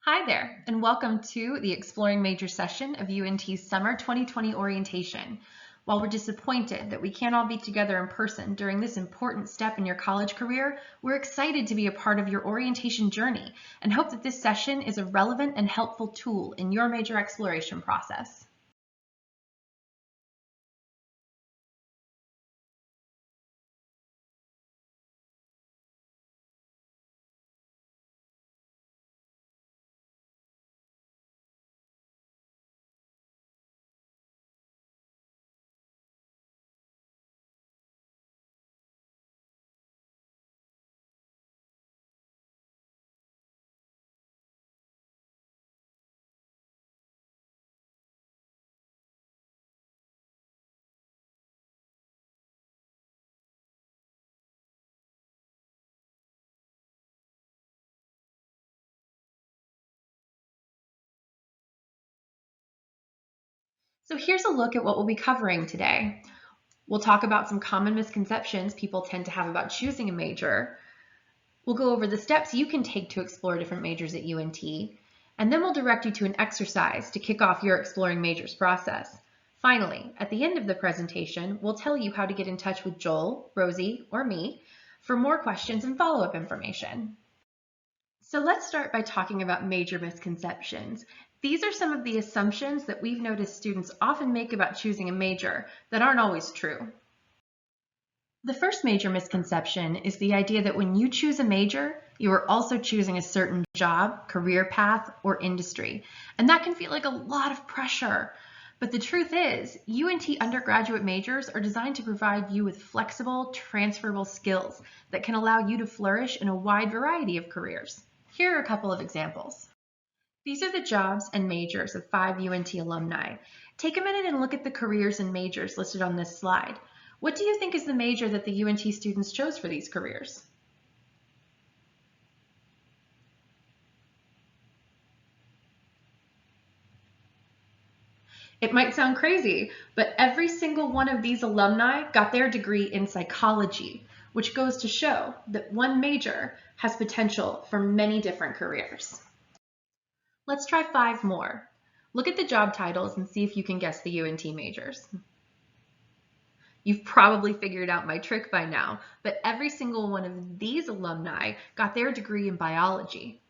Hi there, and welcome to the Exploring Major session of UNT's Summer 2020 orientation. While we're disappointed that we can't all be together in person during this important step in your college career, we're excited to be a part of your orientation journey and hope that this session is a relevant and helpful tool in your major exploration process. So here's a look at what we'll be covering today. We'll talk about some common misconceptions people tend to have about choosing a major. We'll go over the steps you can take to explore different majors at UNT, and then we'll direct you to an exercise to kick off your Exploring Majors process. Finally, at the end of the presentation, we'll tell you how to get in touch with Joel, Rosie, or me for more questions and follow-up information. So let's start by talking about major misconceptions. These are some of the assumptions that we've noticed students often make about choosing a major that aren't always true. The first major misconception is the idea that when you choose a major, you are also choosing a certain job, career path, or industry. And that can feel like a lot of pressure. But the truth is, UNT undergraduate majors are designed to provide you with flexible, transferable skills that can allow you to flourish in a wide variety of careers. Here are a couple of examples. These are the jobs and majors of 5 UNT alumni. Take a minute and look at the careers and majors listed on this slide. What do you think is the major that the UNT students chose for these careers? It might sound crazy, but every single one of these alumni got their degree in psychology, which goes to show that one major has potential for many different careers. Let's try 5 more. Look at the job titles and see if you can guess the UNT majors. You've probably figured out my trick by now, but every single one of these alumni got their degree in biology.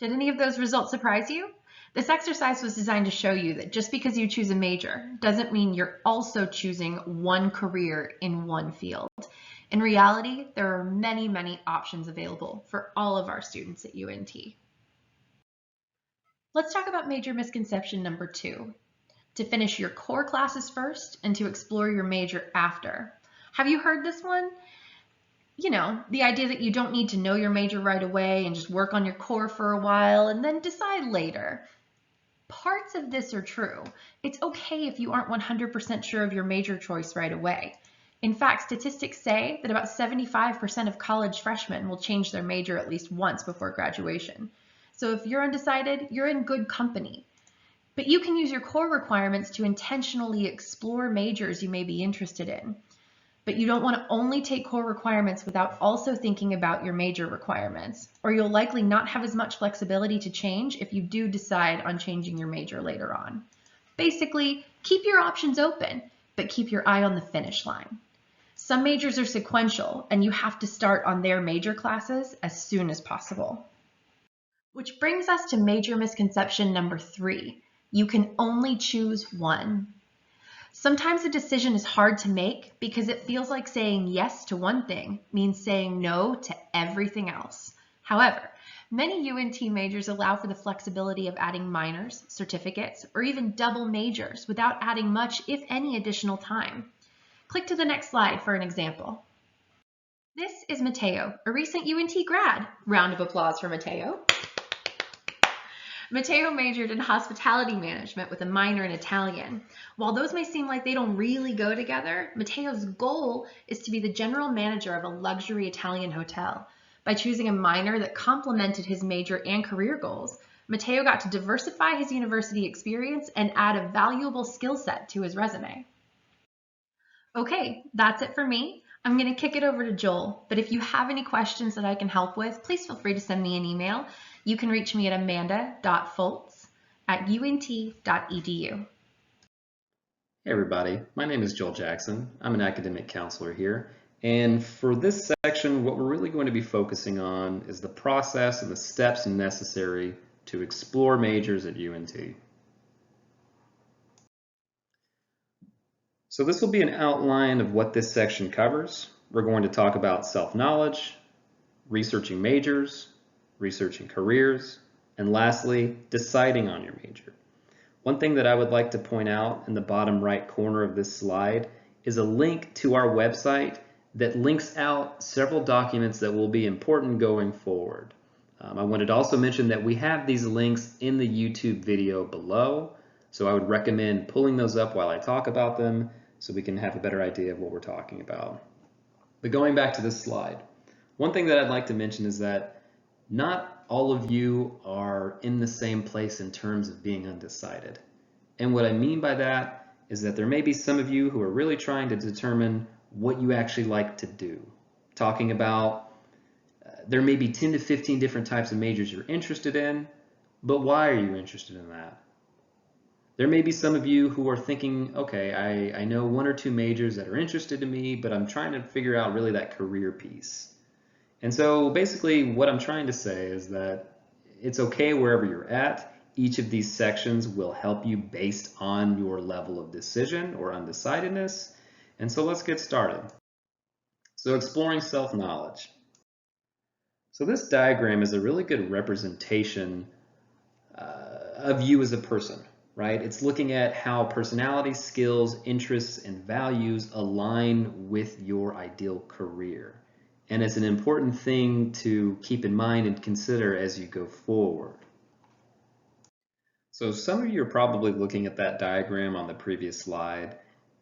Did any of those results surprise you? This exercise was designed to show you that just because you choose a major doesn't mean you're also choosing one career in one field. In reality, there are many, many options available for all of our students at UNT. Let's talk about major misconception number 2. To finish your core classes first and to explore your major after. Have you heard this one? You know, the idea that you don't need to know your major right away and just work on your core for a while and then decide later. Parts of this are true. It's okay if you aren't 100% sure of your major choice right away. In fact, statistics say that about 75% of college freshmen will change their major at least once before graduation. So if you're undecided, you're in good company. But you can use your core requirements to intentionally explore majors you may be interested in. But you don't want to only take core requirements without also thinking about your major requirements, or you'll likely not have as much flexibility to change if you do decide on changing your major later on. Basically, keep your options open, but keep your eye on the finish line. Some majors are sequential, and you have to start on their major classes as soon as possible. Which brings us to major misconception number 3. You can only choose one. Sometimes a decision is hard to make because it feels like saying yes to one thing means saying no to everything else. However, many UNT majors allow for the flexibility of adding minors, certificates, or even double majors without adding much, if any, additional time. Click to the next slide for an example. This is Mateo, a recent UNT grad. Round of applause for Mateo. Mateo majored in hospitality management with a minor in Italian. While those may seem like they don't really go together, Mateo's goal is to be the general manager of a luxury Italian hotel. By choosing a minor that complemented his major and career goals, Mateo got to diversify his university experience and add a valuable skill set to his resume. Okay, that's it for me. I'm going to kick it over to Joel, but if you have any questions that I can help with, please feel free to send me an email. You can reach me at amanda.foltz@unt.edu. Hey everybody, my name is Joel Jackson. I'm an academic counselor here. And for this section, what we're really going to be focusing on is the process and the steps necessary to explore majors at UNT. So this will be an outline of what this section covers. We're going to talk about self-knowledge, researching majors, researching careers, and lastly, deciding on your major. One thing that I would like to point out in the bottom right corner of this slide is a link to our website that links out several documents that will be important going forward. I wanted to also mention that we have these links in the YouTube video below, so I would recommend pulling those up while I talk about them so we can have a better idea of what we're talking about. But going back to this slide, one thing that I'd like to mention is that not all of you are in the same place in terms of being undecided. And what I mean by that is that there may be some of you who are really trying to determine what you actually like to do. Talking about there may be 10 to 15 different types of majors you're interested in, but why are you interested in that? There may be some of you who are thinking, okay, I know one or two majors that are interested in me, but I'm trying to figure out really that career piece. And so basically what I'm trying to say is that it's okay wherever you're at. Each of these sections will help you based on your level of decision or undecidedness. And so let's get started. So exploring self-knowledge. So this diagram is a really good representation of you as a person, right? It's looking at how personality, skills, interests, and values align with your ideal career. And it's an important thing to keep in mind and consider as you go forward. So some of you are probably looking at that diagram on the previous slide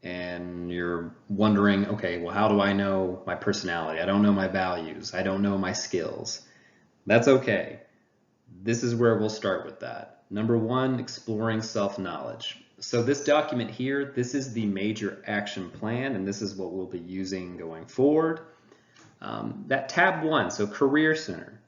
and you're wondering, okay, well, how do I know my personality? I don't know my values. I don't know my skills. That's okay. This is where we'll start with that. Number one, exploring self-knowledge. So this document here, this is the major action plan, and this is what we'll be using going forward. That tab one, so Career Center.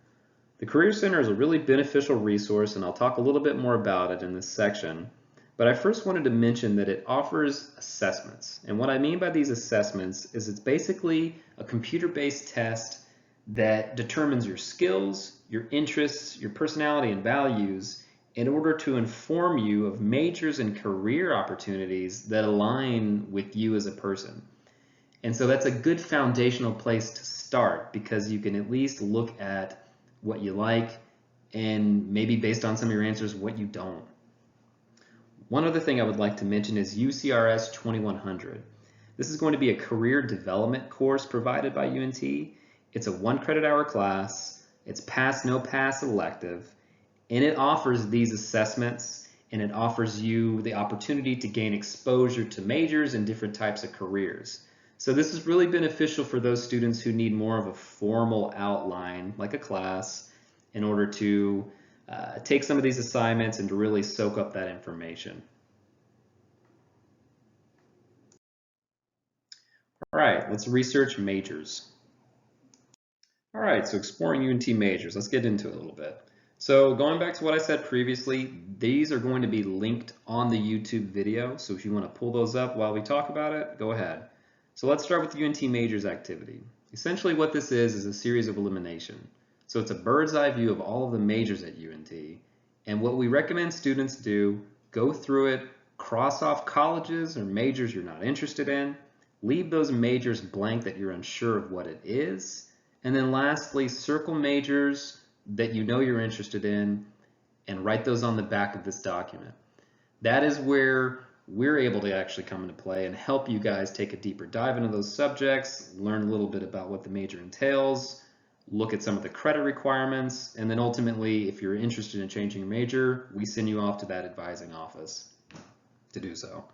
The Career Center is a really beneficial resource, and I'll talk a little bit more about it in this section. But I first wanted to mention that it offers assessments. And what I mean by these assessments is it's basically a computer-based test that determines your skills, your interests, your personality, and values in order to inform you of majors and career opportunities that align with you as a person. And so that's a good foundational place to start because you can at least look at what you like and maybe based on some of your answers, what you don't. One other thing I would like to mention is UCRS 2100. This is going to be a career development course provided by UNT. It's a 1 credit hour class. It's pass, no pass elective, and it offers these assessments and it offers you the opportunity to gain exposure to majors and different types of careers. So this is really beneficial for those students who need more of a formal outline, like a class, in order to take some of these assignments and to really soak up that information. All right, let's research majors. All right, so exploring UNT majors, let's get into it a little bit. So going back to what I said previously, these are going to be linked on the YouTube video. So if you want to pull those up while we talk about it, go ahead. So let's start with the UNT Majors Activity. Essentially what this is a series of elimination. So it's a bird's eye view of all of the majors at UNT. And what we recommend students do, go through it, cross off colleges or majors you're not interested in, leave those majors blank that you're unsure of what it is, and then lastly, circle majors that you know you're interested in and write those on the back of this document. That is where we're able to actually come into play and help you guys take a deeper dive into those subjects, learn a little bit about what the major entails, look at some of the credit requirements, and then ultimately, if you're interested in changing your major, we send you off to that advising office to do so.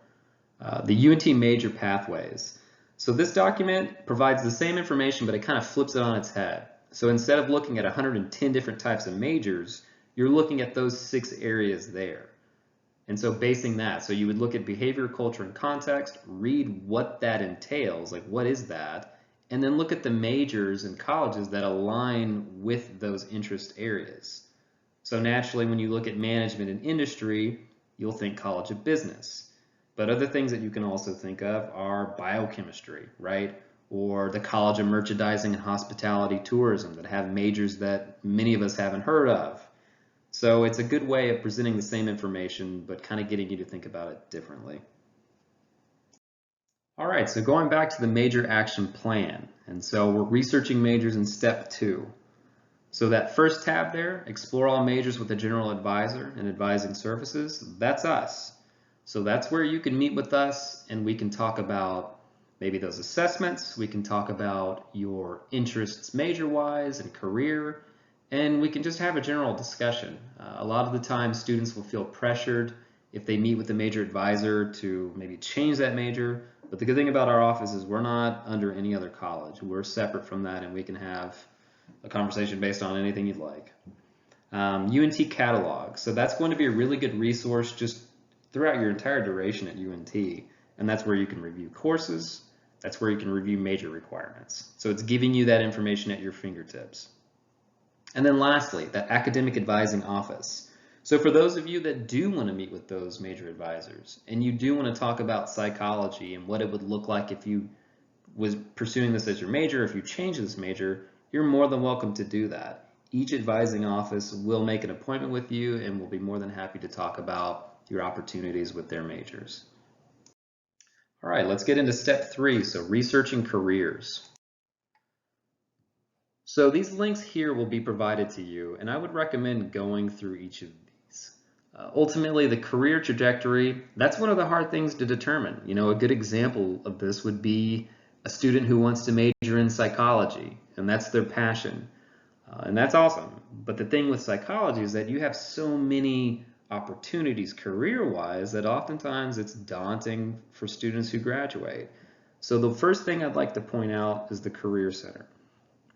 The UNT Major Pathways. So this document provides the same information, but it kind of flips it on its head. So instead of looking at 110 different types of majors, you're looking at those 6 areas there. And so basing that, so you would look at behavior, culture, and context, read what that entails, like what is that, and then look at the majors and colleges that align with those interest areas. So naturally, when you look at management and industry, you'll think College of Business. But other things that you can also think of are biochemistry, right? Or the College of Merchandising and Hospitality Tourism that have majors that many of us haven't heard of. So it's a good way of presenting the same information, but kind of getting you to think about it differently. All right, so going back to the major action plan. And so we're researching majors in step 2. So that first tab there, explore all majors with a general advisor and advising services, that's us. So that's where you can meet with us and we can talk about maybe those assessments, we can talk about your interests major-wise and career, and we can just have a general discussion. A lot of the time students will feel pressured if they meet with a major advisor to maybe change that major, but the good thing about our office is we're not under any other college. We're separate from that and we can have a conversation based on anything you'd like. UNT Catalog. So that's going to be a really good resource just throughout your entire duration at UNT. And that's where you can review courses. That's where you can review major requirements. So it's giving you that information at your fingertips. And then lastly, that academic advising office. So for those of you that do want to meet with those major advisors and you do want to talk about psychology and what it would look like if you was pursuing this as your major, if you change this major, you're more than welcome to do that. Each advising office will make an appointment with you and will be more than happy to talk about your opportunities with their majors. All right, let's get into step 3, so researching careers. So these links here will be provided to you, and I would recommend going through each of these. Ultimately, the career trajectory, that's one of the hard things to determine. You know, a good example of this would be a student who wants to major in psychology, and that's their passion. And that's awesome. But the thing with psychology is that you have so many opportunities career-wise that oftentimes it's daunting for students who graduate. So the first thing I'd like to point out is the Career Center.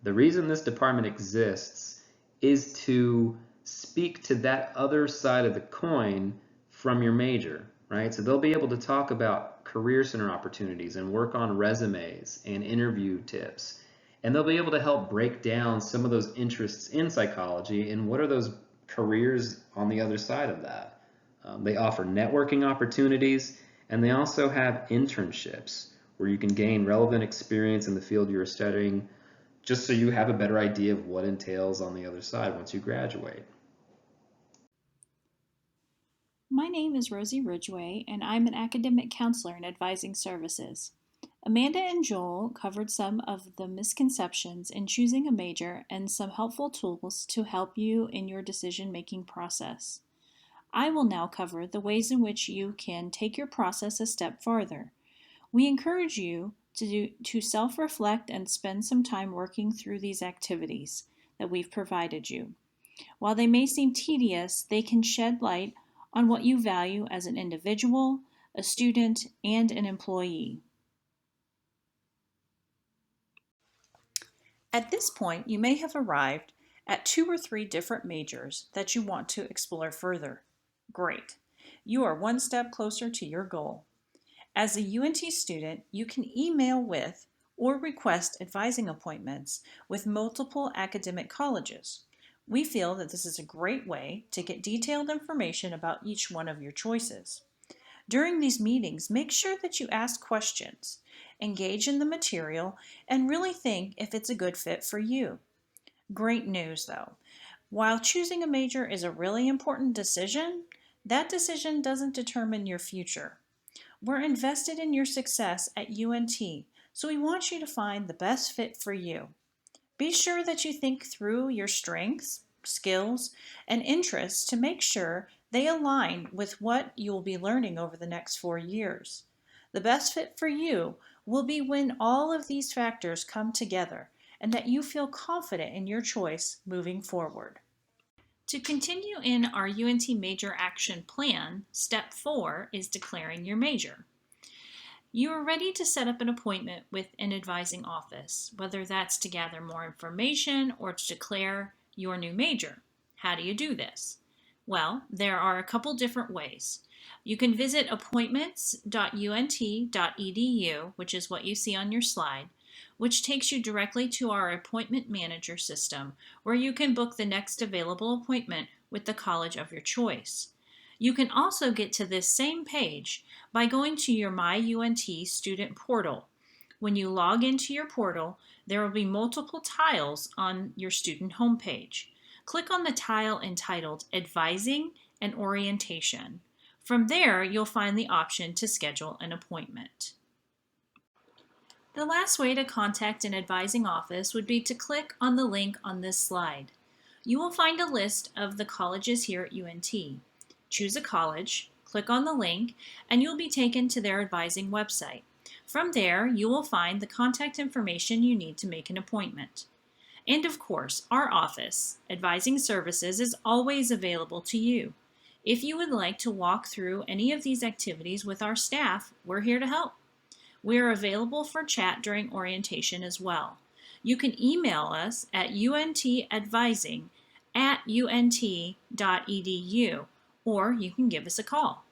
The reason this department exists is to speak to that other side of the coin from your major, right? So they'll be able to talk about Career Center opportunities and work on resumes and interview tips. And they'll be able to help break down some of those interests in psychology and what are those careers on the other side of that. They offer networking opportunities and they also have internships where you can gain relevant experience in the field you're studying just so you have a better idea of what entails on the other side once you graduate. My name is Rosie Ridgway, and I'm an academic counselor in advising services. Amanda and Joel covered some of the misconceptions in choosing a major and some helpful tools to help you in your decision-making process. I will now cover the ways in which you can take your process a step farther. We encourage you to self-reflect and spend some time working through these activities that we've provided you. While they may seem tedious, they can shed light on what you value as an individual, a student, and an employee. At this point, you may have arrived at 2 or 3 different majors that you want to explore further. Great. You are one step closer to your goal. As a UNT student, you can email with or request advising appointments with multiple academic colleges. We feel that this is a great way to get detailed information about each one of your choices. During these meetings, make sure that you ask questions, engage in the material, and really think if it's a good fit for you. Great news though. While choosing a major is a really important decision, that decision doesn't determine your future. We're invested in your success at UNT, so we want you to find the best fit for you. Be sure that you think through your strengths, skills, and interests to make sure they align with what you'll be learning over the next 4 years. The best fit for you will be when all of these factors come together and that you feel confident in your choice moving forward. To continue in our UNT Major Action Plan, Step 4 is declaring your major. You are ready to set up an appointment with an advising office, whether that's to gather more information or to declare your new major. How do you do this? Well, there are a couple different ways. You can visit appointments.unt.edu, which is what you see on your slide, which takes you directly to our appointment manager system, where you can book the next available appointment with the college of your choice. You can also get to this same page by going to your MyUNT student portal. When you log into your portal, there will be multiple tiles on your student homepage. Click on the tile entitled Advising and Orientation. From there, you'll find the option to schedule an appointment. The last way to contact an advising office would be to click on the link on this slide. You will find a list of the colleges here at UNT. Choose a college, click on the link, and you'll be taken to their advising website. From there, you will find the contact information you need to make an appointment. And of course, our office, Advising Services, is always available to you. If you would like to walk through any of these activities with our staff, we're here to help. We are available for chat during orientation as well. You can email us at untadvising@unt.edu, or you can give us a call.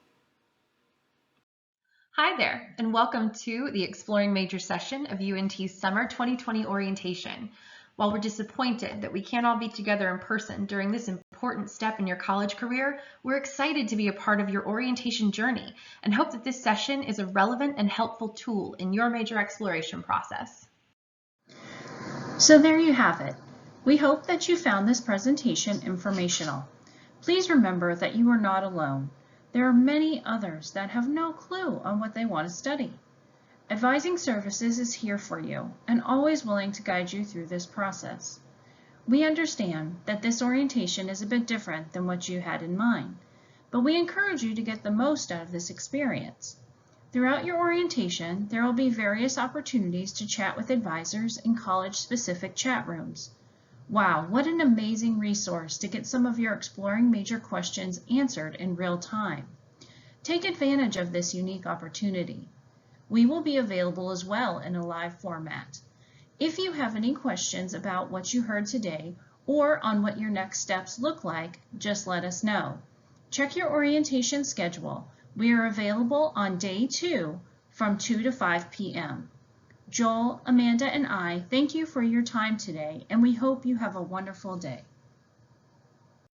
Hi there, and welcome to the Exploring Major session of UNT's Summer 2020 orientation. While we're disappointed that we can't all be together in person during this important step in your college career, we're excited to be a part of your orientation journey and hope that this session is a relevant and helpful tool in your major exploration process. So there you have it. We hope that you found this presentation informational. Please remember that you are not alone. There are many others that have no clue on what they want to study. Advising Services is here for you and always willing to guide you through this process. We understand that this orientation is a bit different than what you had in mind, but we encourage you to get the most out of this experience. Throughout your orientation, there will be various opportunities to chat with advisors in college-specific chat rooms. Wow, what an amazing resource to get some of your exploring major questions answered in real time. Take advantage of this unique opportunity. We will be available as well in a live format. If you have any questions about what you heard today or on what your next steps look like, just let us know. Check your orientation schedule. We are available on day 2 from 2 to 5 p.m. Joel, Amanda, and I thank you for your time today, and we hope you have a wonderful day.